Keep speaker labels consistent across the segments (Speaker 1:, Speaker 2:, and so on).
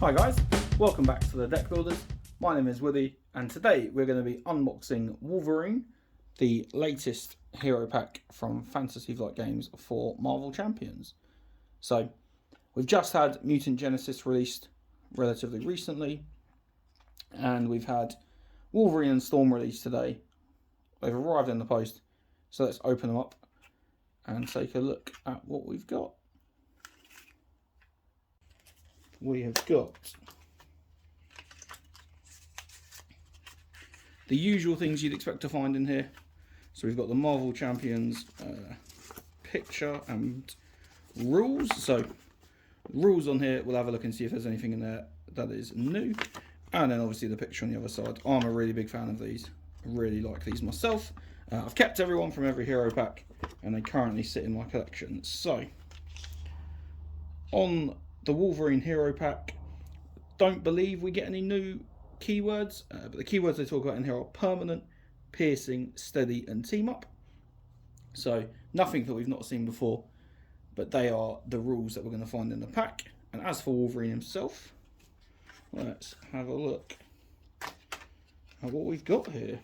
Speaker 1: Hi guys, welcome back to the Deck Builders. My name is Woody and today we're going to be unboxing Wolverine, the latest hero pack from Fantasy Flight Games for Marvel Champions. So we've just had Mutant Genesis released relatively recently and we've had Wolverine and Storm released today. They've arrived in the post, so let's open them up and take a look at what we've got. We have got the usual things you'd expect to find in here. So we've got the Marvel Champions picture and rules. So rules on here, we'll have a look and see if there's anything in there that is new. And then obviously the picture on the other side. I'm a really big fan of these. I really like these myself. I've kept everyone from every hero pack and they currently sit in my collection. So on the Wolverine hero pack, don't believe we get any new keywords, but the keywords they talk about in here are permanent, piercing, steady and team up. So nothing that we've not seen before, but they are the rules that we're going to find in the pack. And as for Wolverine himself, let's have a look at what we've got here.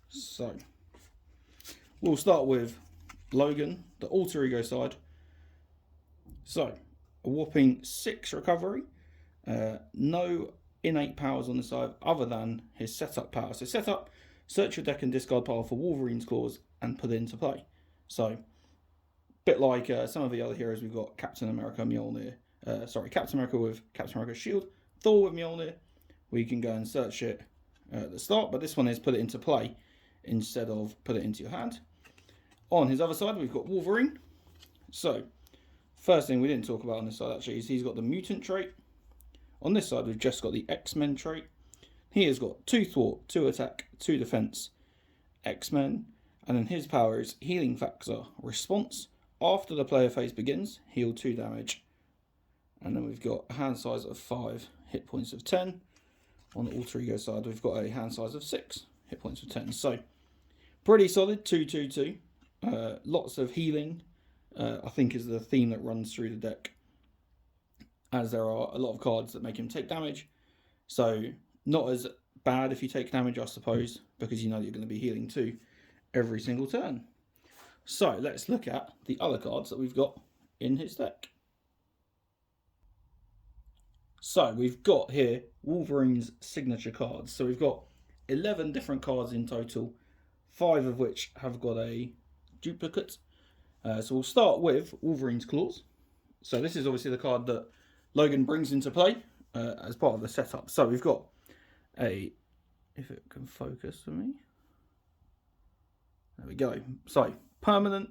Speaker 1: So we'll start with Logan, the alter ego side. So a whopping 6 recovery, no innate powers on the side other than his setup power. So setup, search your deck and discard pile for Wolverine's claws and put it into play. So a bit like some of the other heroes, we've got Captain America Mjolnir, Captain America with Captain America's shield, Thor with Mjolnir. We can go and search it at the start, but this one is put it into play instead of put it into your hand. On his other side, we've got Wolverine. So first thing we didn't talk about on this side actually is he's got the mutant trait. On this side, we've just got the X-Men trait. He has got 2 thwart, 2 attack, 2 defense, X-Men, and then his power is healing factor response. After the player phase begins, heal 2 damage. And then we've got a hand size of 5, hit points of 10. On the alter ego side, we've got a hand size of 6, hit points of 10. So pretty solid, 2/2/2. Lots of healing, I think, is the theme that runs through the deck, as there are a lot of cards that make him take damage. So not as bad if you take damage, I suppose, because you know you're going to be healing too every single turn. So let's look at the other cards that we've got in his deck. So we've got here Wolverine's signature cards. So we've got 11 different cards in total, 5 of which have got a duplicate. So we'll start with Wolverine's claws. So this is obviously the card that Logan brings into play as part of the setup. So we've got a, if it can focus for me, there we go. So permanent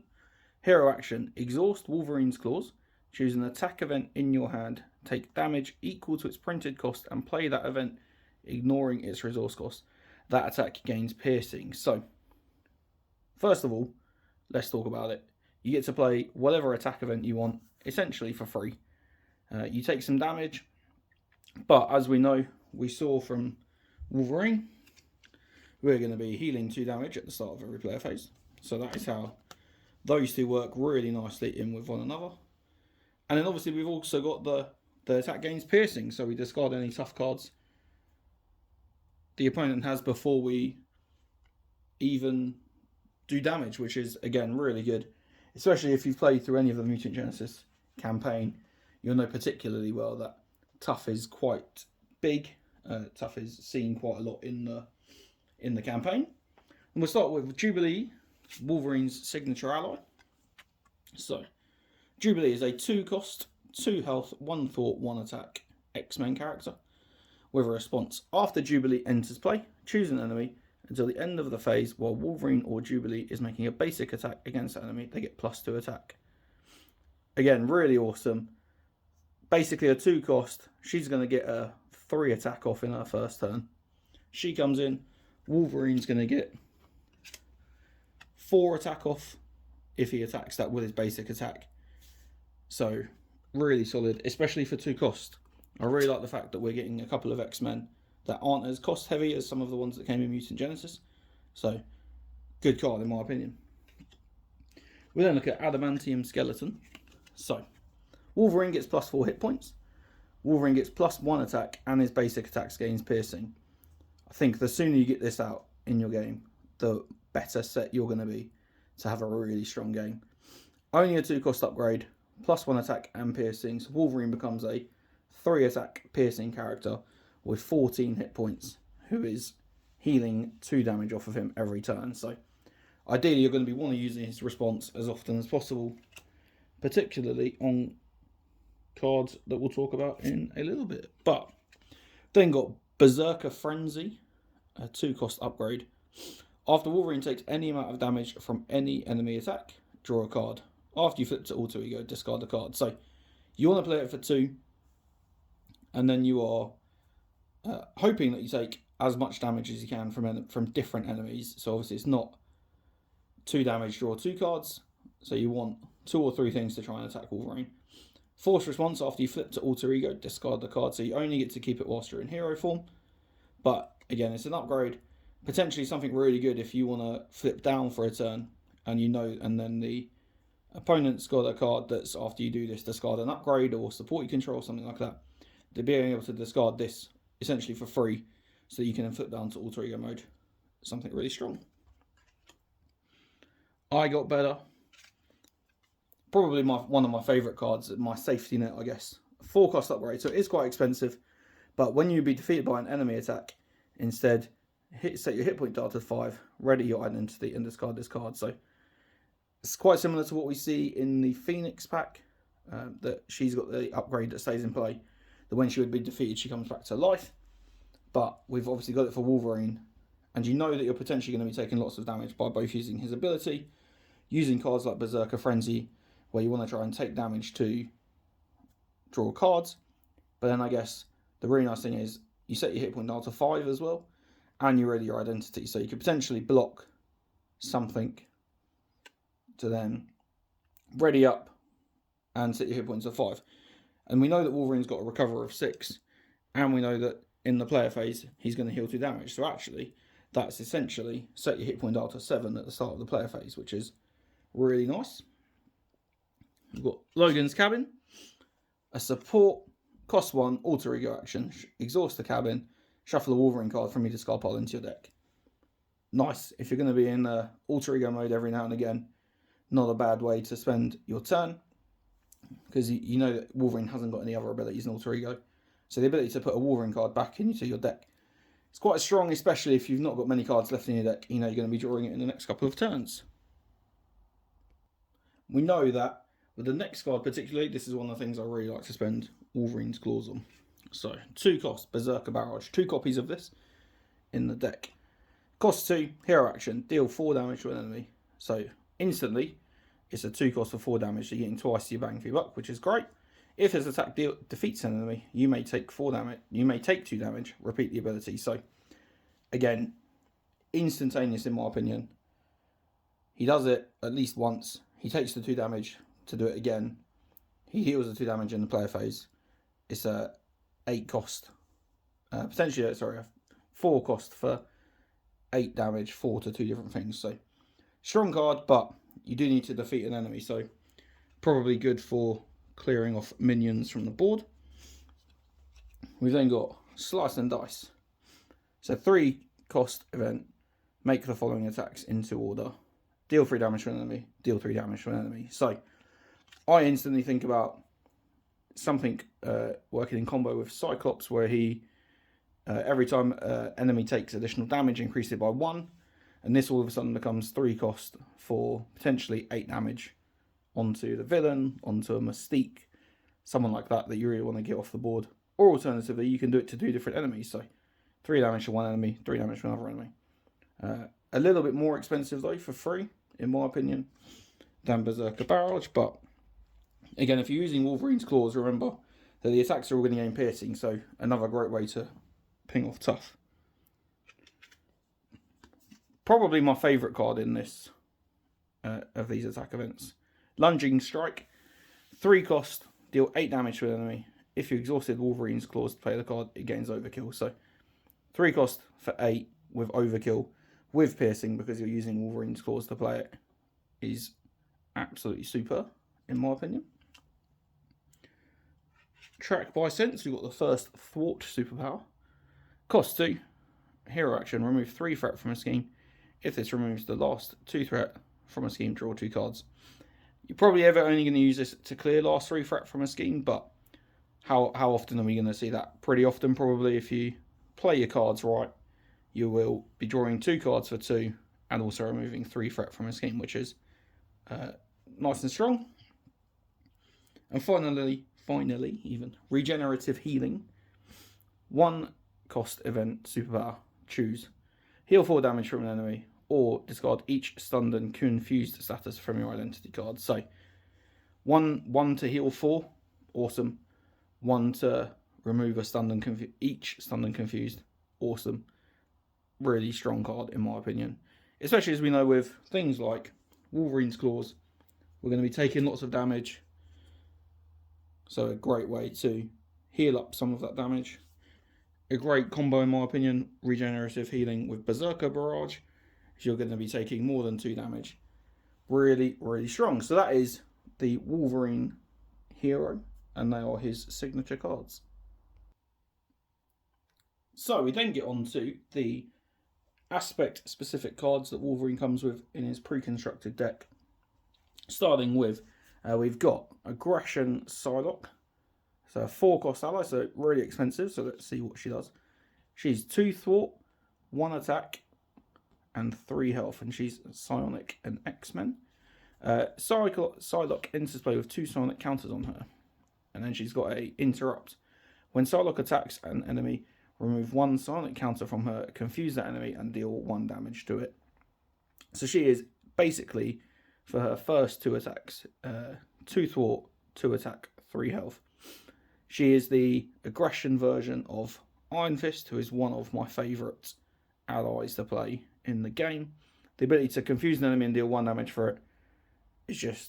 Speaker 1: hero action, exhaust Wolverine's claws, choose an attack event in your hand, take damage equal to its printed cost and play that event ignoring its resource cost. That attack gains piercing. So first of all, let's talk about it. You get to play whatever attack event you want, essentially for free. You take some damage, but as we know, we saw from Wolverine, we're going to be healing 2 damage at the start of every player phase. So that is how those two work really nicely in with one another. And then obviously we've also got the attack gains piercing, so we discard any tough cards the opponent has before we even do damage, which is again really good, especially if you've played through any of the Mutant Genesis campaign. You'll know particularly well that tough is quite big. Tough is seen quite a lot in the campaign. And we'll start with Jubilee, Wolverine's signature ally. So Jubilee is a 2 cost, 2 health, 1 thought, 1 attack X-Men character with a response. After Jubilee enters play, choose an enemy until the end of the phase. While Wolverine or Jubilee is making a basic attack against that enemy, they get +2 attack. Again, really awesome. Basically a 2 cost. She's going to get a 3 attack off in her first turn. She comes in. Wolverine's going to get 4 attack off if he attacks that with his basic attack. So really solid, especially for 2 cost. I really like the fact that we're getting a couple of X-Men that aren't as cost heavy as some of the ones that came in Mutant Genesis. So good card in my opinion. We then look at Adamantium Skeleton. So, Wolverine gets plus 4 hit points. Wolverine gets plus 1 attack, and his basic attacks gains piercing. I think the sooner you get this out in your game, the better set you're going to be to have a really strong game. Only a 2-cost upgrade, plus 1 attack and piercing. So Wolverine becomes a 3 attack piercing character with 14 hit points, who is healing 2 damage off of him every turn. So ideally you're going to be wanting to use his response as often as possible, particularly on cards that we'll talk about in a little bit. But then got Berserker Frenzy, a 2-cost upgrade. After Wolverine takes any amount of damage from any enemy attack, draw a card. After you flip to alter ego, discard a card. So you want to play it for 2, and then you are hoping that you take as much damage as you can from different enemies. So obviously it's not 2 damage, draw 2 cards. So you want 2 or 3 things to try and attack Wolverine. Force response, after you flip to alter ego, discard the card. So you only get to keep it whilst you're in hero form. But again, it's an upgrade. Potentially something really good if you want to flip down for a turn, and and then the opponent's got a card that's, after you do this, discard an upgrade or support you control, something like that. They're being able to discard this essentially for free, so that you can then flip down to alter ego mode. Something really strong. I got better. Probably one of my favourite cards, my safety net, I guess. 4-cost upgrade, so it is quite expensive. But when you be defeated by an enemy attack, instead set your hit point dial to 5, ready your identity, and discard this card. So it's quite similar to what we see in the Phoenix pack, that she's got the upgrade that stays in play, that when she would be defeated she comes back to life. But we've obviously got it for Wolverine, and you know that you're potentially going to be taking lots of damage by both using his ability, using cards like Berserker Frenzy, where you want to try and take damage to draw cards. But then I guess the really nice thing is you set your hit point dial to 5 as well, and you ready your identity, so you could potentially block something to then ready up and set your hit points to 5. And we know that Wolverine's got a recover of 6, and we know that in the player phase he's going to heal 2 damage. So actually that's essentially set your hit point dial to 7 at the start of the player phase, which is really nice. We've got Logan's Cabin, a support, cost 1, alter ego action, exhaust the cabin, shuffle a Wolverine card from your discard pile into your deck. Nice, if you're going to be in alter ego mode every now and again, not a bad way to spend your turn, because you know that Wolverine hasn't got any other abilities in alter ego. So the ability to put a Wolverine card back into your deck, it's quite strong, especially if you've not got many cards left in your deck. You know you're going to be drawing it in the next couple of turns. We know that with the next card particularly, this is one of the things I really like to spend Wolverine's Claws on. So 2 cost, Berserker Barrage, 2 copies of this in the deck. Cost 2, hero action, deal 4 damage to an enemy. So instantly, it's a 2 cost for 4 damage, so you're getting twice your bang for your buck, which is great. If his attack defeats an enemy, you may take 4 damage. You may take 2 damage. Repeat the ability. So again, instantaneous in my opinion. He does it at least once. He takes the 2 damage to do it again. He heals the 2 damage in the player phase. It's a 8 cost. Potentially, a 4 cost for 8 damage, 4 to 2 different things. So strong card, but you do need to defeat an enemy. So probably good for clearing off minions from the board. We've then got Slice and Dice. So 3 cost event. Make the following attacks into order. Deal 3 damage to an enemy. Deal 3 damage to an enemy. So I instantly think about something working in combo with Cyclops, where he every time enemy takes additional damage, increase it by 1, and this all of a sudden becomes 3 cost for potentially 8 damage onto the villain, onto a Mystique, someone like that you really want to get off the board. Or alternatively, you can do it to 2 different enemies, so 3 damage to one enemy, 3 damage to another enemy. A little bit more expensive though for free, in my opinion, than Berserker Barrage, but again, if you're using Wolverine's Claws, remember that the attacks are all going to gain piercing, so another great way to ping off tough. Probably my favourite card in this, of these attack events. Lunging Strike. 3 cost, deal 8 damage to an enemy. If you exhausted Wolverine's Claws to play the card, it gains overkill. So 3 cost for 8 with overkill, with piercing, because you're using Wolverine's Claws to play it, is absolutely super, in my opinion. Track by sense, we've got the first thwart superpower. Cost 2. Hero action, remove 3 threat from a scheme. If this removes the last 2 threat from a scheme, draw 2 cards. You're probably ever only going to use this to clear last 3 threat from a scheme, but how often are we going to see that? Pretty often, probably. If you play your cards right, you will be drawing 2 cards for 2 and also removing 3 threat from a scheme, which is nice and strong. And finally, even regenerative healing. 1 cost event superpower. Choose. Heal 4 damage from an enemy, or discard each stunned and confused status from your identity card. So, one to heal 4, awesome. 1 to remove a stunned and each stunned and confused, awesome. Really strong card in my opinion. Especially as we know with things like Wolverine's Claws, we're going to be taking lots of damage. So a great way to heal up some of that damage. A great combo in my opinion, regenerative healing with Berserker Barrage. You're going to be taking more than 2 damage. Really, really strong. So that is the Wolverine hero, and they are his signature cards. So we then get on to the aspect-specific cards that Wolverine comes with in his pre-constructed deck. Starting with, we've got Aggression Psylocke. So a 4-cost ally, so really expensive. So let's see what she does. She's 2 thwart, 1 attack, and 3 health, and she's psionic and X-Men. Psylocke enters play with 2 psionic counters on her, and then she's got a interrupt. When Psylocke attacks an enemy, remove 1 psionic counter from her, confuse that enemy, and deal 1 damage to it. So she is basically, for her first 2 attacks, 2 thwart, 2 attack, 3 health. She is the aggression version of Iron Fist, who is one of my favourite allies to play in the game. The ability to confuse an enemy and deal 1 damage for it is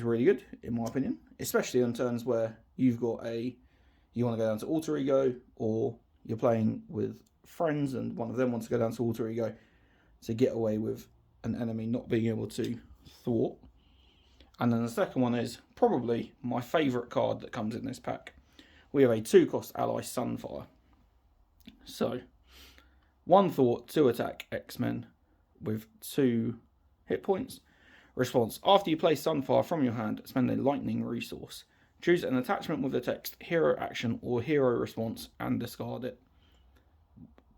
Speaker 1: really good, in my opinion. Especially on turns where you want to go down to Alter Ego, or you're playing with friends and one of them wants to go down to Alter Ego to get away with an enemy not being able to thwart. And then the second one is probably my favourite card that comes in this pack. We have a 2-cost ally, Sunfire. So, 1 thwart, 2 attack, X-Men with 2 hit points. Response: after you play Sunfire from your hand, spend a lightning resource. Choose an attachment with the text hero action or hero response and discard it.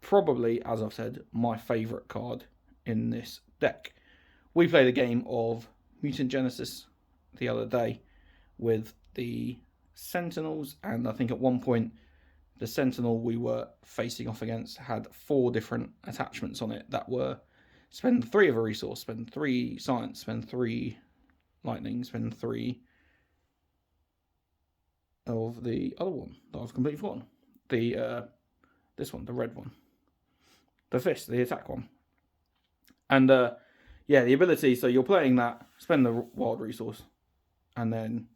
Speaker 1: Probably, as I've said, my favourite card in this deck. We played a game of Mutant Genesis the other day with the Sentinels, and I think at one point the Sentinel we were facing off against had 4 different attachments on it that were spend 3 of a resource, spend 3 science, spend 3 lightning, spend 3 of the other one that I've completely forgotten. This one, the red one. The fist, the attack one. And yeah, the ability, so you're playing that, spend the wild resource, and then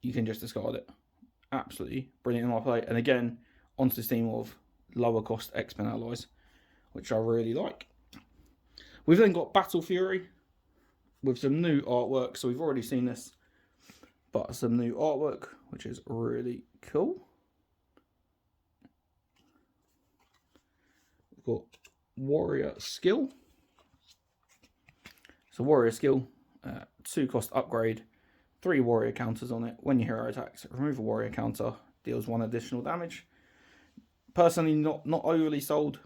Speaker 1: you can just discard it. Absolutely brilliant in my play. And again, onto this theme of lower cost X-Men allies, which I really like. We've then got Battle Fury with some new artwork. So we've already seen this, but some new artwork, which is really cool. We've got Warrior Skill. So Warrior Skill, 2-cost upgrade, 3 warrior counters on it. When your hero attacks, remove a warrior counter, deals 1 additional damage. Personally, not overly sold.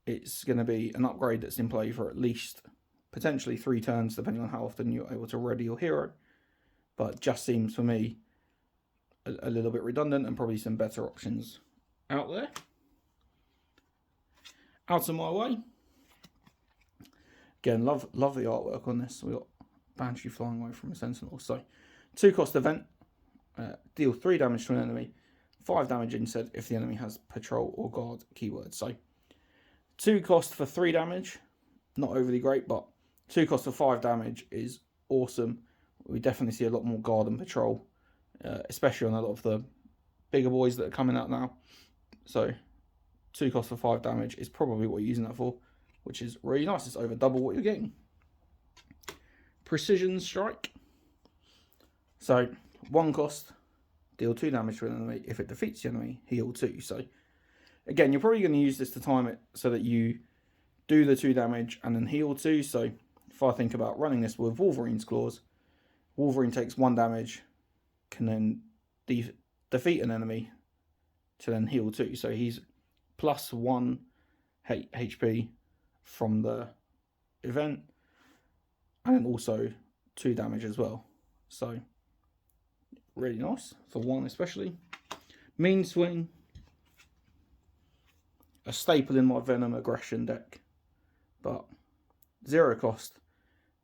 Speaker 1: It's going to be an upgrade that's in play for at least potentially 3 turns, depending on how often you're able to ready your hero. But just seems for me a little bit redundant, and probably some better options out there. Out of my way. Again, love the artwork on this. We got Banshee flying away from a Sentinel. So, 2-cost event, deal 3 damage to an enemy, 5 damage instead if the enemy has patrol or guard keywords. So, 2 cost for 3 damage, not overly great, but 2 cost for 5 damage is awesome. We definitely see a lot more guard and patrol, especially on a lot of the bigger boys that are coming out now. So, 2 cost for 5 damage is probably what you're using that for, which is really nice. It's over double what you're getting. Precision Strike. So 1 cost, deal 2 damage to an enemy. If it defeats the enemy, heal 2. So again, you're probably going to use this to time it so that you do the 2 damage and then heal 2. So if I think about running this with Wolverine's claws, Wolverine takes 1 damage, can then defeat an enemy to then heal 2. So he's plus 1 HP from the event, and then also 2 damage as well. So really nice for 1 especially. Mean Swing, a staple in my Venom Aggression deck, but 0 cost.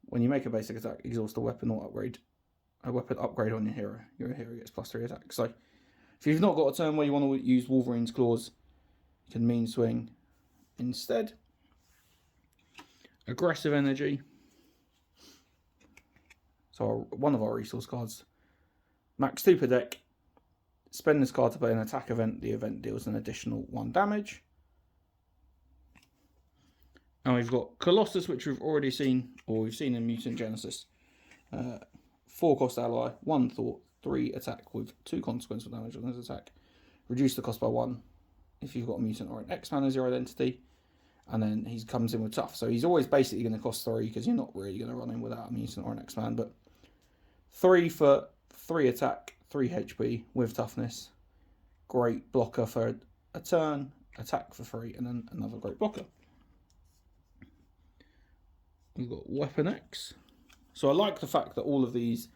Speaker 1: When you make a basic attack, exhaust a weapon or upgrade. A weapon upgrade on your hero. Your hero gets +3 attack. So if you've not got a turn where you want to use Wolverine's claws, you can Mean Swing instead. Aggressive Energy. So one of our resource cards. Max 2 per deck. Spend this card to play an attack event. The event deals an additional 1 damage. And we've got Colossus, which we've already seen, or we've seen in Mutant Genesis. 4 cost ally, 1 thought, 3 attack with 2 consequential damage on his attack. Reduce the cost by 1 if you've got a mutant or an X-Man as your identity. And then he comes in with tough. So he's always basically going to cost 3 because you're not really going to run him without a mutant or an X-Man. But 3 for 3 attack, 3 HP with toughness. Great blocker for a turn, attack for 3, and then another great blocker. We've got Weapon X. So I like the fact that all of these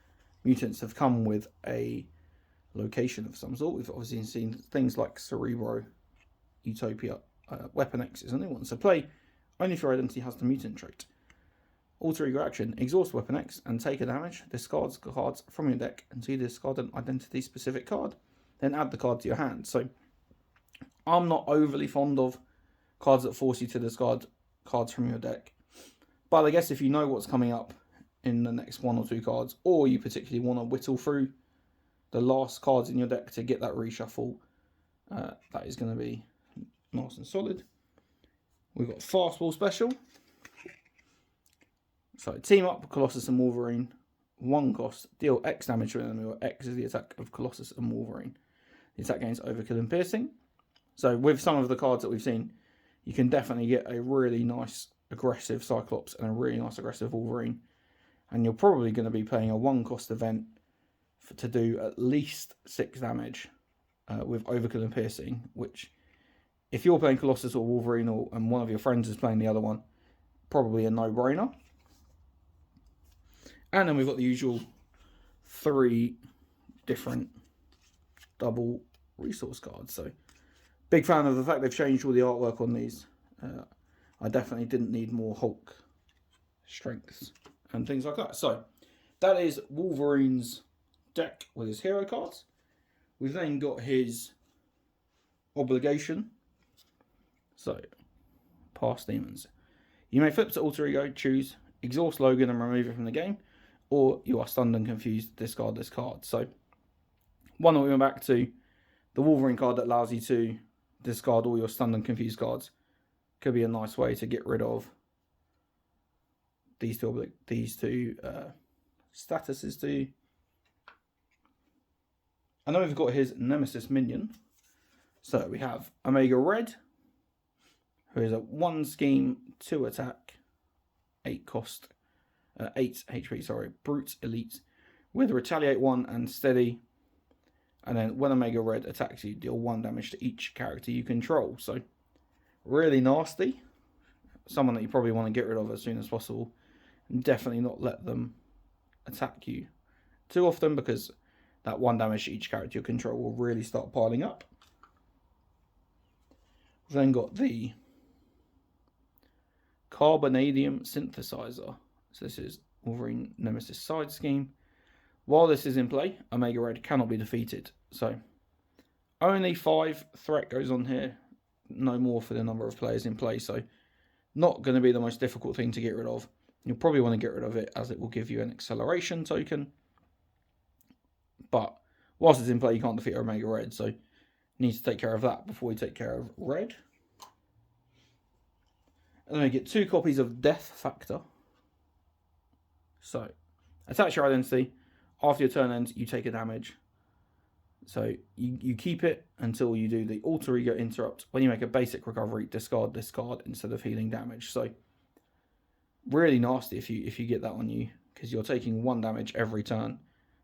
Speaker 1: mutants have come with a location of some sort. We've obviously seen things like Cerebro, Utopia. Weapon X is a new one. So play only if your identity has the mutant trait. Alter ego action. Exhaust Weapon X and take a damage. Discard cards from your deck until you discard an identity specific card. Then add the card to your hand. So I'm not overly fond of cards that force you to discard cards from your deck. But I guess if you know what's coming up in the next 1 or 2 cards, or you particularly want to whittle through the last cards in your deck to get that reshuffle, that is going to be nice and solid. We've got Fastball Special. So team up Colossus and Wolverine. 1 cost, deal X damage to an enemy, where X is the attack of Colossus and Wolverine. The attack gains Overkill and Piercing. So with some of the cards that we've seen, you can definitely get a really nice aggressive Cyclops and a really nice aggressive Wolverine. And you're probably going to be playing a 1 cost event to do at least 6 damage with Overkill and Piercing, which if you're playing Colossus or Wolverine and one of your friends is playing the other one, probably a no-brainer. And then we've got the usual 3 different double resource cards. So big fan of the fact they've changed all the artwork on these. I definitely didn't need more Hulk strengths and things like that. So that is Wolverine's deck with his hero cards. We've then got his obligation. So, past demons. You may flip to alter ego, choose, exhaust Logan and remove it from the game, or you are stunned and confused, discard this card. So, one that we went back to, the Wolverine card that allows you to discard all your stunned and confused cards. Could be a nice way to get rid of these two statuses too. And then we've got his Nemesis minion. So we have Omega Red, who is a 1 scheme, 2 attack, 8 cost, 8 HP, sorry, Brute Elite, with Retaliate 1 and Steady. And then when Omega Red attacks you, deal 1 damage to each character you control. So really nasty. Someone that you probably want to get rid of as soon as possible. And definitely not let them attack you too often, because that 1 damage to each character you control will really start piling up. We've then got the Carbonadium Synthesizer. So this is Wolverine Nemesis side scheme. While this is in play, Omega Red cannot be defeated. So only 5 threat goes on here. No more for the number of players in play. So not going to be the most difficult thing to get rid of. You'll probably want to get rid of it as it will give you an acceleration token. But whilst it's in play, you can't defeat Omega Red. So you need to take care of that before you take care of Red. And then we get 2 copies of Death Factor. So Attach your identity. After your turn ends, you take a damage. So you keep it until you do the alter ego interrupt. When you make a basic recovery, discard this card instead of healing damage. So really nasty if you get that on you, because you're taking 1 damage every turn,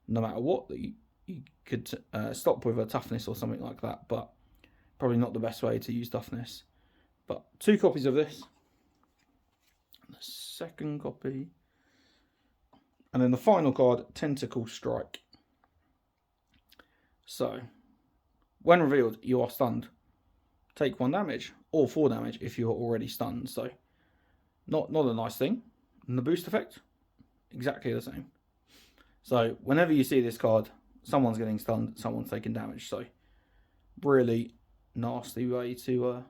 Speaker 1: no matter what. That you could stop with a toughness or something like that, but probably not the best way to use toughness. But 2 copies of this. The second copy. And then the final card, Tentacle Strike. So, when revealed, you are stunned. Take 1 damage, or 4 damage if you are already stunned. So, not a nice thing. And the boost effect, exactly the same. So, whenever you see this card, someone's getting stunned, someone's taking damage. So, really nasty way to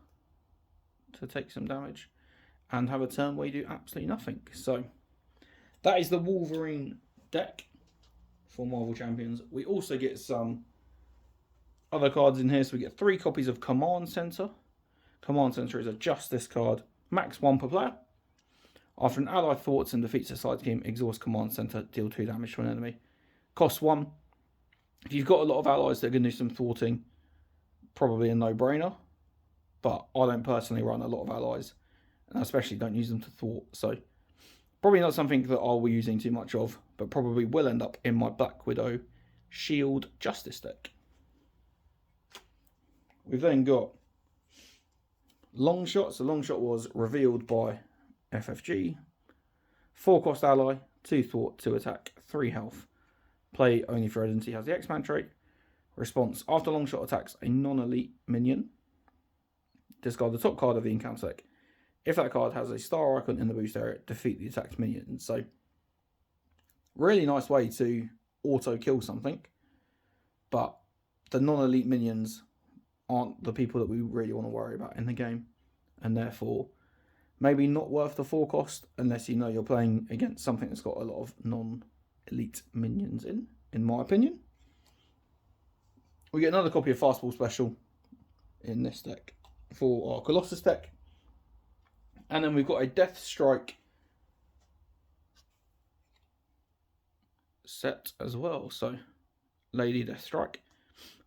Speaker 1: take some damage and have a turn where you do absolutely nothing. So, that is the Wolverine deck for Marvel Champions. We also get some other cards in here. So we get 3 copies of Command Center. Command Center is a Justice card, max 1 per player. After an ally thwarts and defeats a side team, exhaust Command Center, deal 2 damage to an enemy. Costs 1. If you've got a lot of allies that are going to do some thwarting, probably a no-brainer. But I don't personally run a lot of allies, and I especially don't use them to thwart. So probably not something that I'll be using too much of, but probably will end up in my Black Widow Shield Justice deck. We've then got Longshot. So Longshot was revealed by FFG. 4 cost ally, 2 thwart, 2 attack, 3 health. Play only for identity, has the X-Man trait. Response: after Longshot attacks a non-elite minion, discard the top card of the encounter deck. If that card has a star icon in the boost area, defeat the attacked minion. So, really nice way to auto-kill something. But the non-elite minions aren't the people that we really want to worry about in the game. And therefore, maybe not worth the 4 cost unless you know you're playing against something that's got a lot of non-elite minions in my opinion. We get another copy of Fastball Special in this deck for our Colossus deck. And then we've got a Death Strike set as well. So, Lady Death Strike.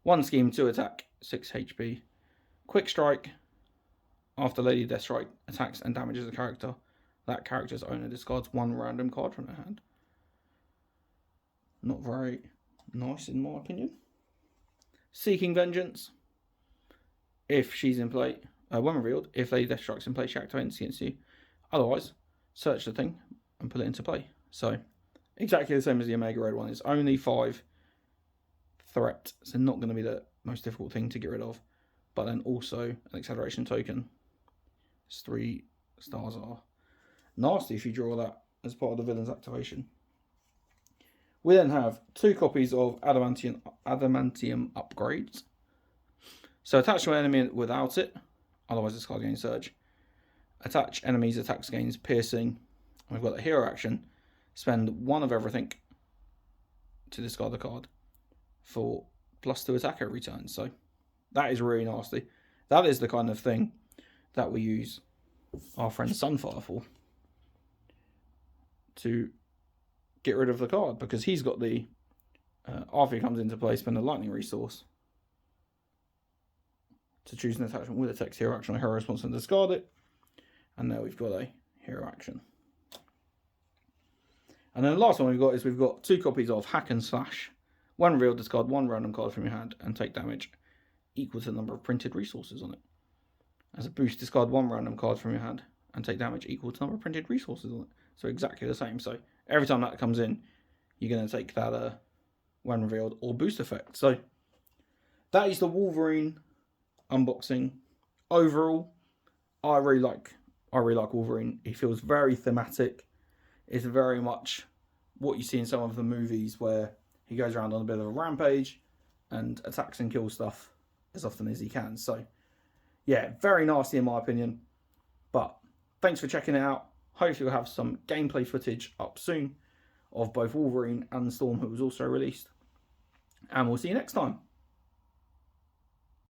Speaker 1: 1 scheme, 2 attack, 6 HP. Quick Strike. After Lady Death Strike attacks and damages a character, that character's owner discards 1 random card from their hand. Not very nice in my opinion. Seeking Vengeance. If she's in play, when revealed, if Lady Death Strike's in play, she activates against you. Otherwise, search the thing and put it into play. So, exactly the same as the Omega Red one. It's only 5 threat, so not going to be the most difficult thing to get rid of. But then also an acceleration token. It's 3 stars are nasty if you draw that as part of the villain's activation. We then have 2 copies of Adamantium upgrades. So attach to an enemy without it, otherwise this card gains surge. Attach enemies, attacks gains piercing. We've got a hero action. Spend 1 of everything to discard the card for +2 attack every turn. So that is really nasty. That is the kind of thing that we use our friend Sunfire for, to get rid of the card, because he's got the after he comes into play, spend a lightning resource to choose an attachment with a text hero action or hero response and discard it. And there we've got a hero action. And then the last one we've got 2 copies of Hack and Slash. When revealed, discard 1 random card from your hand and take damage equal to the number of printed resources on it. As a boost, discard 1 random card from your hand and take damage equal to the number of printed resources on it. So exactly the same. So every time that comes in, you're going to take that when revealed or boost effect. So that is the Wolverine unboxing. Overall, I really like Wolverine. He feels very thematic. It's very much what you see in some of the movies where he goes around on a bit of a rampage and attacks and kills stuff as often as he can. So yeah, very nasty in my opinion. But thanks for checking it out. Hopefully we'll have some gameplay footage up soon of both Wolverine and Storm, who was also released. And we'll see you next time.